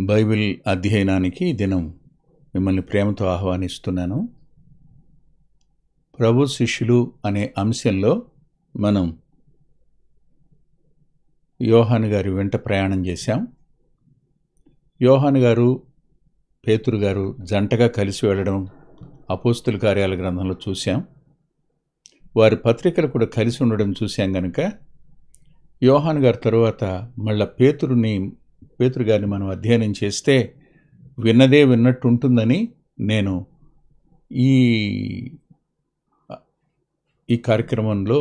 Bible అధ్యయనానికి ఈ దినం మిమ్మల్ని ప్రేమతో ఆహ్వానిస్తున్నాను. ప్రభు శిష్యులు అనే అంశంలో మనం యోహాను గారి వెంట ప్రయాణం చేశాం. యోహాను గారు, పేతురు గారు జంటగా కలిసి వెళ్ళడం అపోస్తుల కార్యాల గ్రంథంలో చూశాం. వారి పత్రికలు కూడా కలిసి ఉండడం చూశాం. గనుక యోహాను గారి తరువాత మళ్ళా పేతురు గారిని మనం అధ్యయనం చేస్తే విన్నదే విన్నట్టు ఉంటుందని నేను ఈ కార్యక్రమంలో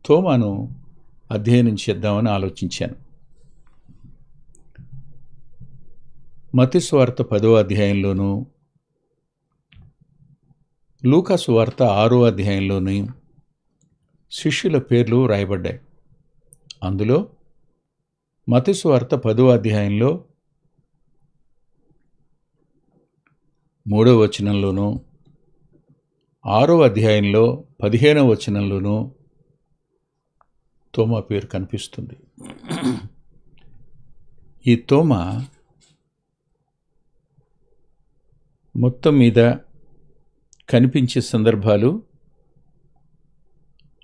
తోమాను అధ్యయనం చేద్దామని ఆలోచించాను. మత్తయి సువార్త 10వ అధ్యాయంలోనూ, లూకా సువార్త 6వ అధ్యాయంలోని శిష్యుల పేర్లు రాయబడ్డాయి. అందులో మత్తయి సువార్త 10వ అధ్యాయంలో 3వ వచనంలోనూ, 6వ అధ్యాయంలో 15వ వచనంలోనూ తోమా పేరు కనిపిస్తుంది. ఈ తోమా మొత్తం మీద కనిపించే సందర్భాలు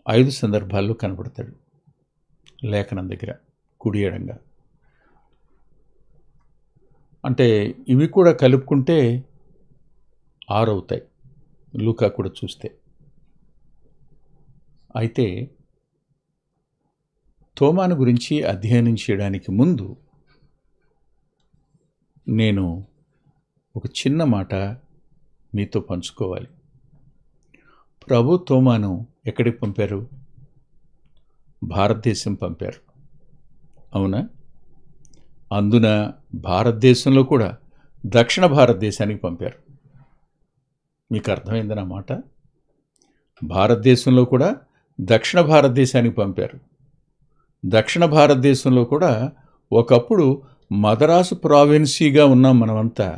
5 సందర్భాల్లో కనబడతాడు. లేఖనం దగ్గర కుడి ఎడంగా, అంటే ఇవి కూడా కలుపుకుంటే 6 అవుతాయి లూకా కూడా చూస్తే. అయితే తోమాను గురించి అధ్యయనం చేయడానికి ముందు నేను ఒక చిన్న మాట మీతో పంచుకోవాలి. ప్రభు తోమాను ఎక్కడికి పంపారు? భారతదేశం పంపారు, అవునా? అందున భారతదేశంలో కూడా దక్షిణ భారతదేశానికి పంపారు. మీకు అర్థమైందన్న మాట? భారతదేశంలో కూడా దక్షిణ భారతదేశానికి పంపారు. దక్షిణ భారతదేశంలో కూడా ఒకప్పుడు మదరాసు ప్రావిన్సీగా ఉన్నాం మనమంతా.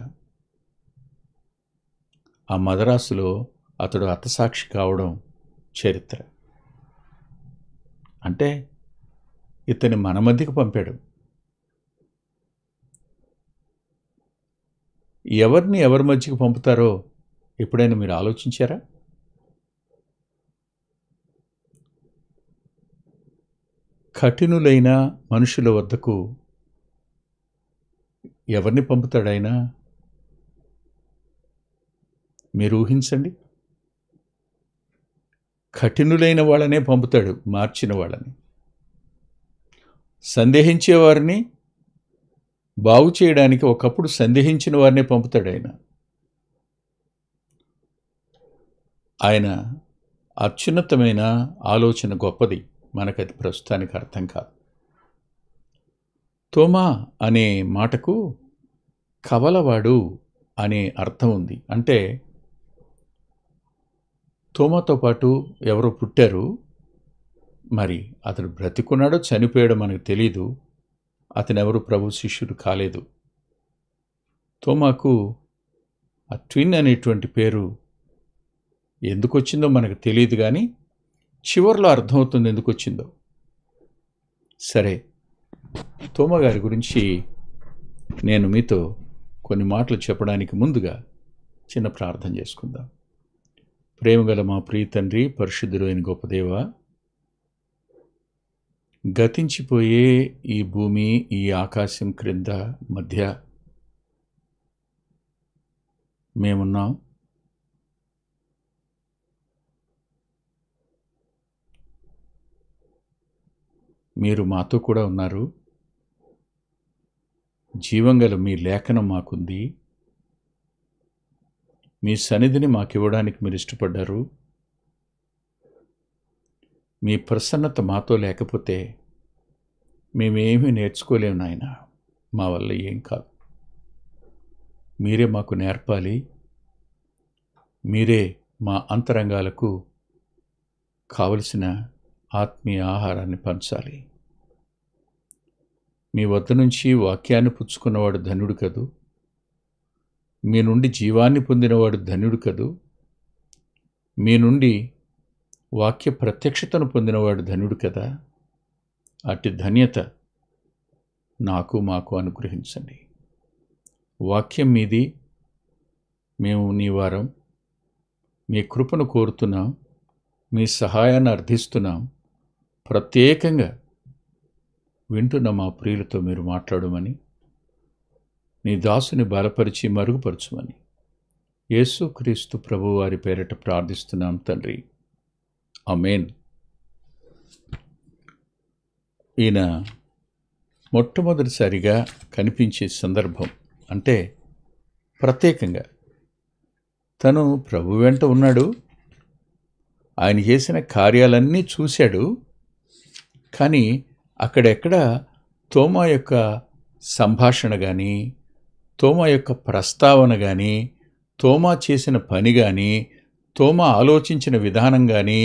ఆ మదరాసులో అతడు హతసాక్షి కావడం చరిత్ర. అంటే ఇతని మన మధ్యకు పంపాడు. ఎవరి మధ్యకు పంపుతారో ఎప్పుడైనా మీరు ఆలోచించారా? కఠినులైన మనుషుల వద్దకు ఎవరిని పంపుతాడైనా? మీరు ఊహించండి. కఠినులైన వాళ్ళనే పంపుతాడు, మార్చిన వాళ్ళని. సందేహించేవారిని బాగు చేయడానికి ఒకప్పుడు సందేహించిన వారినే పంపుతాడు ఆయన. ఆయన అత్యున్నతమైన ఆలోచన గొప్పది, మనకది ప్రస్తుతానికి అర్థం కాదు. తోమా అనే మాటకు కవలవాడు అనే అర్థం ఉంది. అంటే తోమాతో పాటు ఎవరో పుట్టారు, మరి అతడు బ్రతికున్నాడో చనిపోయాడో మనకు తెలీదు. అతను ఎవరు ప్రభు శిష్యుడు కాలేదు. తోమాకు ఆ ట్విన్ అనేటువంటి పేరు ఎందుకు వచ్చిందో మనకు తెలియదు, కానీ చివరిలో అర్థమవుతుంది ఎందుకు వచ్చిందో. సరే, తోమా గారి గురించి నేను మీతో కొన్ని మాటలు చెప్పడానికి ముందుగా చిన్న ప్రార్థన చేసుకుందాం. ప్రేమగల మా ప్రియ తండ్రి, పరిశుద్ధుడు అయిన గొప్ప దేవ, గతించిపోయే ఈ భూమి, ఈ ఆకాశం క్రింద మధ్య మేమున్నాం. మీరు మాతో కూడా ఉన్నారు. జీవంగల మీ లేఖనం మాకుంది. మీ సన్నిధిని మాకివ్వడానికి మీరు ఇష్టపడ్డారు. మీ ప్రసన్నత మాతో లేకపోతే మేమేమీ నేర్చుకోలేము నాయన. మా వల్ల ఏం కాదు. మీరే మాకు నేర్పాలి. మీరే మా అంతరంగాలకు కావలసిన ఆత్మీయ ఆహారాన్ని పంచాలి. మీ వద్ద నుంచి వాక్యాన్ని పుచ్చుకున్నవాడు ధన్యుడు కదూ. మీ నుండి జీవాన్ని పొందినవాడు ధన్యుడు కదూ. మీ నుండి వాక్య ప్రత్యక్షతను పొందినవాడు ధన్యుడు కదా. అట్టి ధన్యత మాకు అనుగ్రహించండి. వాక్యం మీది, మేము నీ వారం, మీ కృపను కోరుతున్నాం, మీ సహాయాన్ని అర్థిస్తున్నాం. ప్రత్యేకంగా వింటున్న మా ప్రియులతో మీరు మాట్లాడమని, నీ దాసుని బలపరిచి మరుగుపరచుమని యేసుక్రీస్తు ప్రభువారి పేరిట ప్రార్థిస్తున్నాం తండ్రి. ఆమేన్. ఈయన మొట్టమొదటిసారిగా కనిపించే సందర్భం అంటే ప్రత్యేకంగా తను ప్రభు వెంట ఉన్నాడు, ఆయన చేసిన కార్యాలన్నీ చూశాడు. కానీ అక్కడెక్కడ తోమా యొక్క సంభాషణ కానీ, తోమా యొక్క ప్రస్తావన కానీ, తోమా చేసిన పని కానీ, తోమా ఆలోచించిన విధానం కానీ,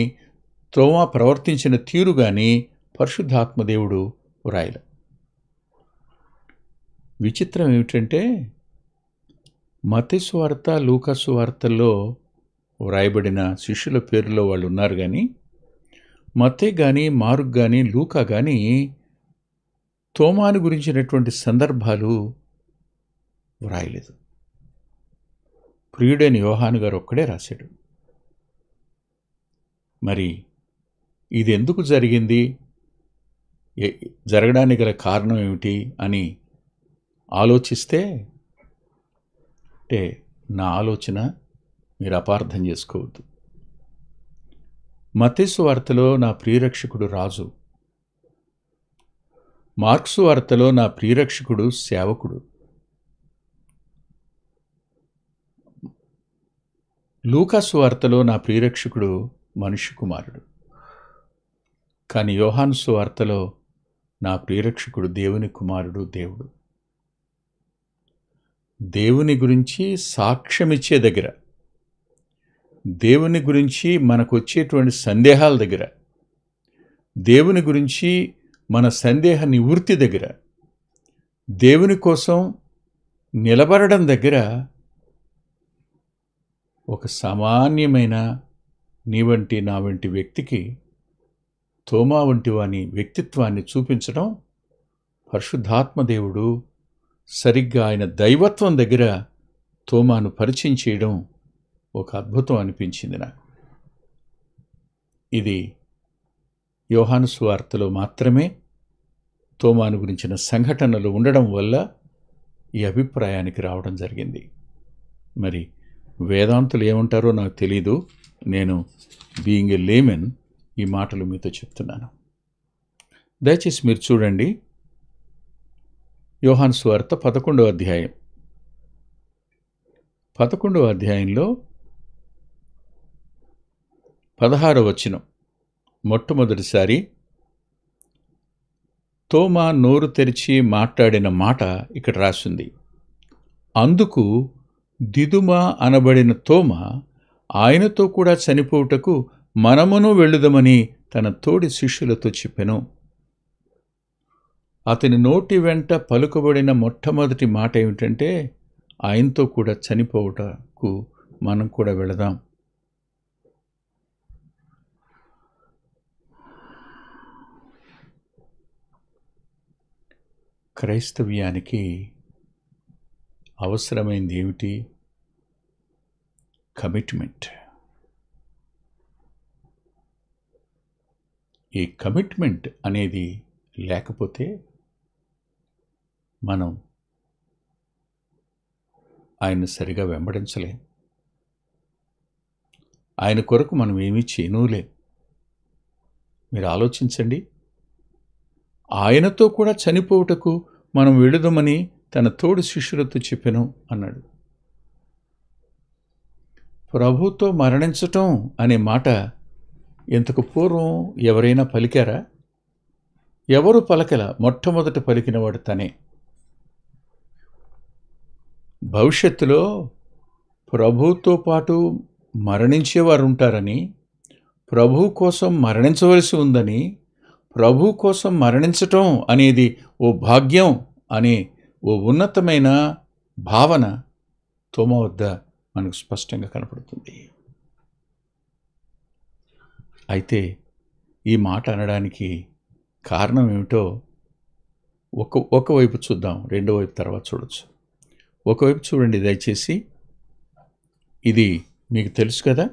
తోమా ప్రవర్తించిన తీరు కానీ పరిశుద్ధాత్మదేవుడు వ్రాయలే. విచిత్రం ఏమిటంటే మత్తయి సువార్త, లూకా సువార్తల్లో వ్రాయబడిన శిష్యుల పేరులో వాళ్ళు ఉన్నారు, కానీ మత్తయి కానీ, మార్కు కానీ, లూకా కానీ తోమాను గురించినటువంటి సందర్భాలు వ్రాయలేదు. ప్రియుడైన యోహాను గారు ఒక్కడే రాశాడు. మరి ఇది ఎందుకు జరిగింది, జరగడానికి గల కారణం ఏమిటి అని ఆలోచిస్తే, అంటే నా ఆలోచన మీరు అపార్థం చేసుకోవద్దు. మత్తయి సువార్తలో నా ప్రియరక్షకుడు రాజు, మార్కు సువార్తలో నా ప్రియరక్షకుడు సేవకుడు, లూకా సువార్తలో నా ప్రియరక్షకుడు మనుష్య కుమారుడు. కానీ యోహాను సువార్తలో నా ప్రియరక్షకుడు దేవుని కుమారుడు, దేవుడు. దేవుని గురించి సాక్ష్యమిచ్చే దగ్గర, దేవుని గురించి మనకు వచ్చేటువంటి సందేహాల దగ్గర, దేవుని గురించి మన సందేహ నివృత్తి దగ్గర, దేవుని కోసం నిలబడడం దగ్గర ఒక సామాన్యమైన నీ వంటి నా వంటి వ్యక్తికి తోమా వంటి వాని వ్యక్తిత్వాన్ని చూపించడం పరిశుద్ధాత్మదేవుడు సరిగ్గా ఆయన దైవత్వం దగ్గర తోమాను పరిచయం చేయడం ఒక అద్భుతం అనిపించింది నాకు. ఇది యోహాను సువార్తలో మాత్రమే తోమాను గురించిన సంఘటనలు ఉండడం వల్ల ఈ అభిప్రాయానికి రావడం జరిగింది. మరి వేదాంతులు ఏమంటారో నాకు తెలీదు, నేను బీయింగ్ ఏ లేమెన్ ఈ మాటలు మీతో చెప్తున్నాను. దయచేసి మీరు చూడండి, యోహాను సువార్త 11వ అధ్యాయం. 11వ అధ్యాయంలో 16వ వచనం మొట్టమొదటిసారి తోమా నోరు తెరిచి మాట్లాడిన మాట ఇక్కడ రాసింది. అందుకు దిదుమా అనబడిన తోమా ఆయనతో కూడా చనిపోవుటకు మనమును వెళ్ళుదమని తన తోడి శిష్యులతో చెప్పెను. అతని నోటి వెంట పలుకబడిన మొట్టమొదటి మాట ఏమిటంటే, ఆయనతో కూడా చనిపోవుటకు మనం కూడా వెళదాం. క్రైస్తవ్యానికి అవసరమైంది ఏమిటి? కమిట్మెంట్. ఈ కమిట్మెంట్ అనేది లేకపోతే మనం ఆయన్ని సరిగా వెంబడించలేం. ఆయన కొరకు మనం ఏమీ చేయనూలేం. మీరు ఆలోచించండి, ఆయనతో కూడా చనిపోవుటకు మనం వెళుదామని తన తోడి శిష్యులతో చెప్పెను అన్నాడు. ప్రభుతో మరణించటం అనే మాట ఇంతకు పూర్వం ఎవరైనా పలికారా? ఎవరు పలకల. మొట్టమొదట పలికినవాడు తనే. భవిష్యత్తులో ప్రభుతో పాటు మరణించేవారు ఉంటారని, ప్రభు కోసం మరణించవలసి ఉందని, ప్రభు కోసం మరణించటం అనేది ఓ భాగ్యం అనే ఓ ఉన్నతమైన భావన తోమా వద్ద మనకు స్పష్టంగా కనపడుతుంది. అయితే ఈ మాట అనడానికి కారణం ఏమిటో ఒకవైపు చూద్దాం, రెండో వైపు తర్వాత చూడొచ్చు. ఒకవైపు చూడండి దయచేసి, ఇది మీకు తెలుసు కదా,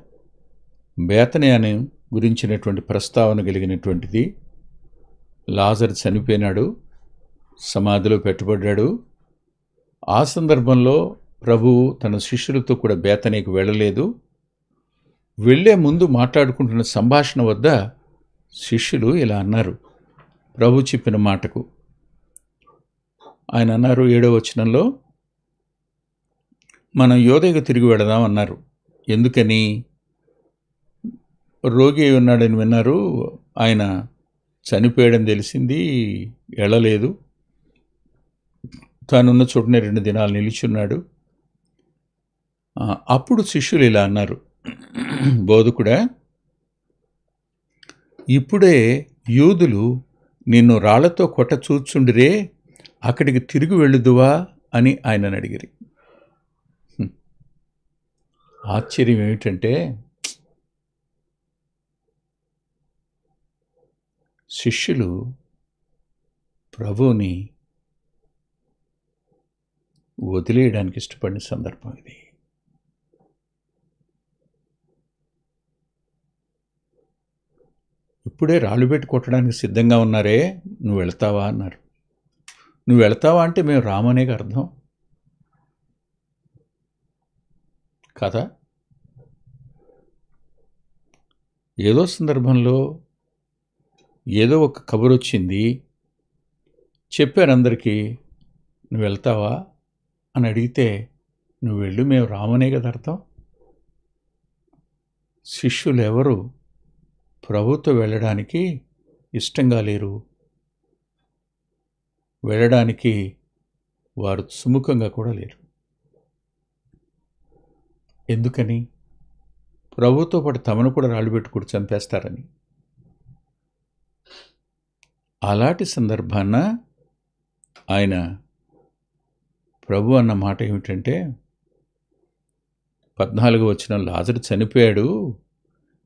బేతనియాను గురించినటువంటి ప్రస్తావన కలిగినటువంటిది. లాజరు చనిపోయినాడు, సమాధిలో పెట్టబడ్డాడు. ఆ సందర్భంలో ప్రభువు తన శిష్యులతో కూడా బేతనీకి వెళ్ళలేదు. వెళ్ళే ముందు మాట్లాడుకుంటున్న సంభాషణ వద్ద శిష్యులు ఇలా అన్నారు, ప్రభు చెప్పిన మాటకు. ఆయన అన్నారు 7వ వచనంలో, మనం యోధేకు తిరిగి వెళదాం అన్నారు. ఎందుకని? రోగి అయి ఉన్నాడని విన్నారు, ఆయన చనిపోయాడని తెలిసింది, వెళ్ళలేదు. తానున్న చోటునే 2 దినాలు నిలిచున్నాడు. అప్పుడు శిష్యులు ఇలా అన్నారు, బోధకుడా, ఇప్పుడే యూదులు నిన్ను రాళ్లతో కొట్ట చూచుండిరే, అక్కడికి తిరిగి వెళ్ళుదువా అని ఆయనను అడిగిరి. ఆశ్చర్యం ఏమిటంటే, శిష్యులు ప్రభువుని వదిలేయడానికి ఇష్టపడిన సందర్భం ఇది. ఇప్పుడే రాళ్ళు పెట్టి కొట్టడానికి సిద్ధంగా ఉన్నారే, నువ్వు వెళ్తావా అన్నారు. నువ్వు వెళ్తావా అంటే మేము రామనేగా అర్థం కదా. ఏదో సందర్భంలో ఏదో ఒక కబురు వచ్చింది, చెప్పారు అందరికీ, నువ్వు వెళ్తావా అని అడిగితే నువ్వు వెళ్ళు, మేము రామనే కదా అర్థం. శిష్యులు ఎవరు ప్రభుతో వెళ్ళడానికి ఇష్టంగా లేరు, వెళ్ళడానికి వారు సుముఖంగా కూడా లేరు. ఎందుకని? ప్రభుతో పాటు తమను కూడా రాళ్ళు పెట్టుకుని చంపేస్తారని. అలాంటి సందర్భాన ఆయన ప్రభు అన్న మాట ఏమిటంటే, 14వ వచనం, లాజరు చనిపోయాడు,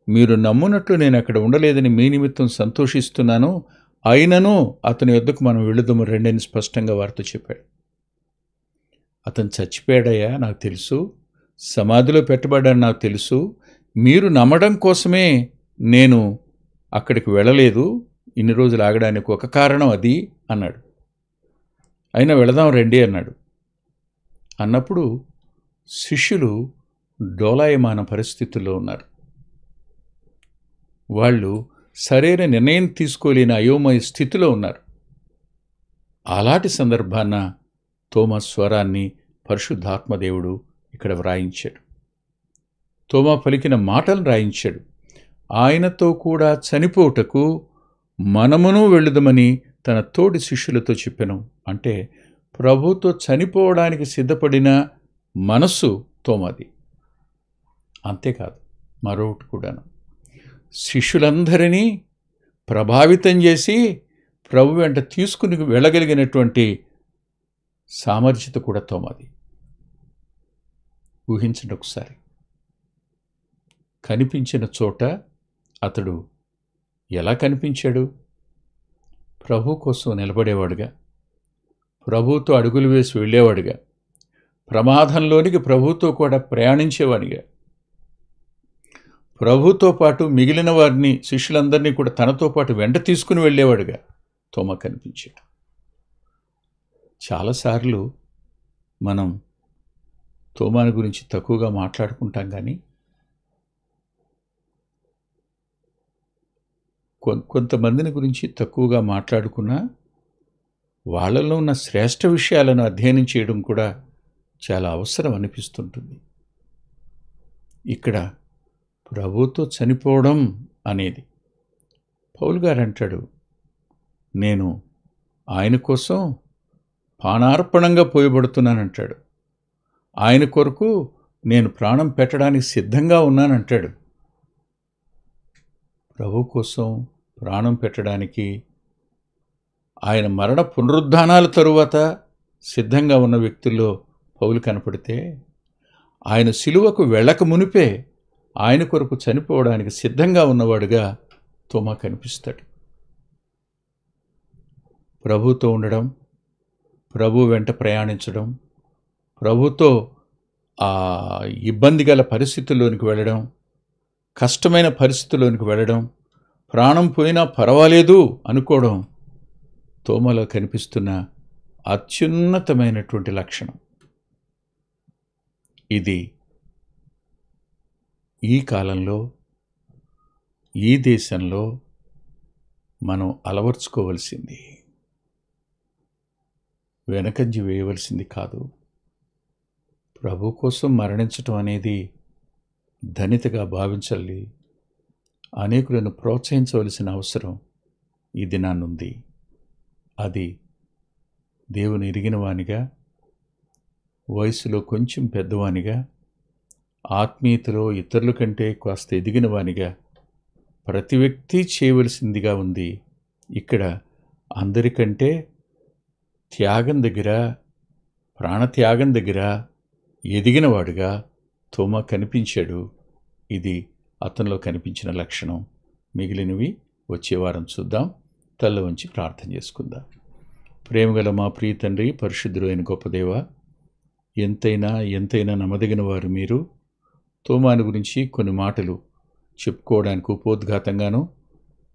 మీరు నమ్మునట్లు నేను అక్కడ ఉండలేదని మీ నిమిత్తం సంతోషిస్తున్నాను, అయినను అతని యొద్దకు మనం వెళుదాము రెండని స్పష్టంగా వారితో చెప్పాడు. అతను చచ్చిపోయాడయ్యా నాకు తెలుసు, సమాధిలో పెట్టబడ్డాను నాకు తెలుసు, మీరు నమ్మడం కోసమే నేను అక్కడికి వెళ్ళలేదు, ఇన్ని రోజులు ఆగడానికి ఒక కారణం అది అన్నాడు. అయినా వెళదాం రండి అన్నాడు. అన్నప్పుడు శిష్యులు డోలాయమాన పరిస్థితుల్లో ఉన్నారు. వాళ్ళు సరైన నిర్ణయం తీసుకోలేని అయోమయ స్థితిలో ఉన్నారు. అలాంటి సందర్భాన తోమా స్వరాన్ని పరిశుద్ధాత్మదేవుడు ఇక్కడ వ్రాయించాడు. తోమా పలికిన మాటలు రాయించాడు. ఆయనతో కూడా చనిపోవుటకు మనమును వెళ్ళుదమని తన తోటి శిష్యులతో చెప్పెను. అంటే ప్రభుతో చనిపోవడానికి సిద్ధపడిన మనస్సు తోమాది. అంతేకాదు, మరొకటి కూడాను, శిష్యులందరినీ ప్రభావితం చేసి ప్రభు వెంట తీసుకుని వెళ్ళగలిగినటువంటి సామర్థ్యత కూడా తోమాది. ఊహించండి ఒకసారి, కనిపించిన చోట అతడు ఎలా కనిపించాడు? ప్రభు కోసం నిలబడేవాడుగా, ప్రభుతో అడుగులు వేసి వెళ్ళేవాడుగా, ప్రమాదంలోనికి ప్రభుతో కూడా ప్రయాణించేవాడిగా, ప్రభుతో పాటు మిగిలిన వారిని, శిష్యులందరినీ కూడా తనతో పాటు వెంట తీసుకుని వెళ్ళేవాడుగా తోమా కనిపించాడు. చాలాసార్లు మనం తోమాని గురించి తక్కువగా మాట్లాడుకుంటాం, కానీ కొంతమందిని గురించి తక్కువగా మాట్లాడుకున్నా వాళ్ళలో ఉన్న శ్రేష్ఠ విషయాలను అధ్యయనం చేయడం కూడా చాలా అవసరం అనిపిస్తుంటుంది. ఇక్కడ ప్రభుతో చనిపోవడం అనేది, పౌలు గారు అంటాడు, నేను ఆయన కోసం పానార్పణంగా పోయబడుతున్నానంటాడు. ఆయన కొరకు నేను ప్రాణం పెట్టడానికి సిద్ధంగా ఉన్నానంటాడు. ప్రభు కోసం ప్రాణం పెట్టడానికి, ఆయన మరణ పునరుద్ధానాల తరువాత సిద్ధంగా ఉన్న వ్యక్తుల్లో పౌలు కనపడితే, ఆయన సిలువకు వెళ్ళక మునిపే ఆయన కొరకు చనిపోవడానికి సిద్ధంగా ఉన్నవాడుగా తోమా కనిపిస్తాడు. ప్రభుతో ఉండడం, ప్రభు వెంట ప్రయాణించడం, ప్రభుతో ఆ ఇబ్బంది గల పరిస్థితుల్లోనికి వెళ్ళడం, కష్టమైన పరిస్థితుల్లోనికి వెళ్ళడం, ప్రాణం పోయినా పర్వాలేదు అనుకోవడం తోమలో కనిపిస్తున్న అత్యున్నతమైనటువంటి లక్షణం. ఇది ఈ కాలంలో, ఈ దేశంలో మనం అలవర్చుకోవలసింది, వెనకంజ వేయవలసింది కాదు. ప్రభు కోసం మరణించటం అనేది ధనితగా భావించాలి. అనేకులను ప్రోత్సహించవలసిన అవసరం ఈ దినాన్నుంది. అది దేవుని ఎరిగినవానిగా, వయసులో కొంచెం పెద్దవానిగా, ఆత్మీయతలో ఇతరుల కంటే కాస్త ఎదిగినవానిగా ప్రతి వ్యక్తి చేయవలసిందిగా ఉంది. ఇక్కడ అందరికంటే త్యాగం దగ్గర, ప్రాణత్యాగం దగ్గర ఎదిగినవాడుగా తోమా కనిపించాడు. ఇది అతనిలో కనిపించిన లక్షణం. మిగిలినవి వచ్చే వారం చూద్దాం. తల్ల వంచి ప్రార్థన చేసుకుందాం. ప్రేమగల మా ప్రియ తండ్రి, పరిశుద్ధుడు అయిన గొప్ప దేవ, ఎంతైనా నమ్మదగిన వారు మీరు. తోమాను గురించి కొన్ని మాటలు చెప్పుకోవడానికి ఉపోద్ఘాతంగాను,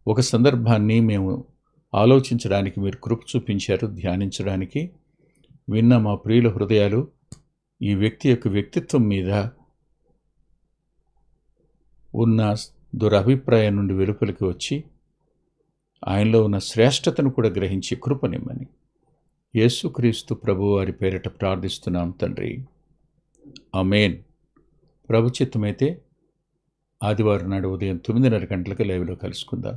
ఒక సందర్భాన్ని మేము ఆలోచించడానికి మీరు కృప చూపించారు, ధ్యానించడానికి. విన్న మా ప్రియుల హృదయాలు ఈ వ్యక్తి యొక్క వ్యక్తిత్వం మీద ఉన్న దురభిప్రాయం నుండి వెలుపలికి వచ్చి ఆయనలో ఉన్న శ్రేష్టతను కూడా గ్రహించి కృపనిమ్మని యేసుక్రీస్తు ప్రభు వారి పేరిట ప్రార్థిస్తున్నాం తండ్రి. ఆమేన్. ప్రభు చిత్తమైతే ఆదివారం నాడు ఉదయం 9:30 గంటలకు లైవ్లో కలుసుకుందాం.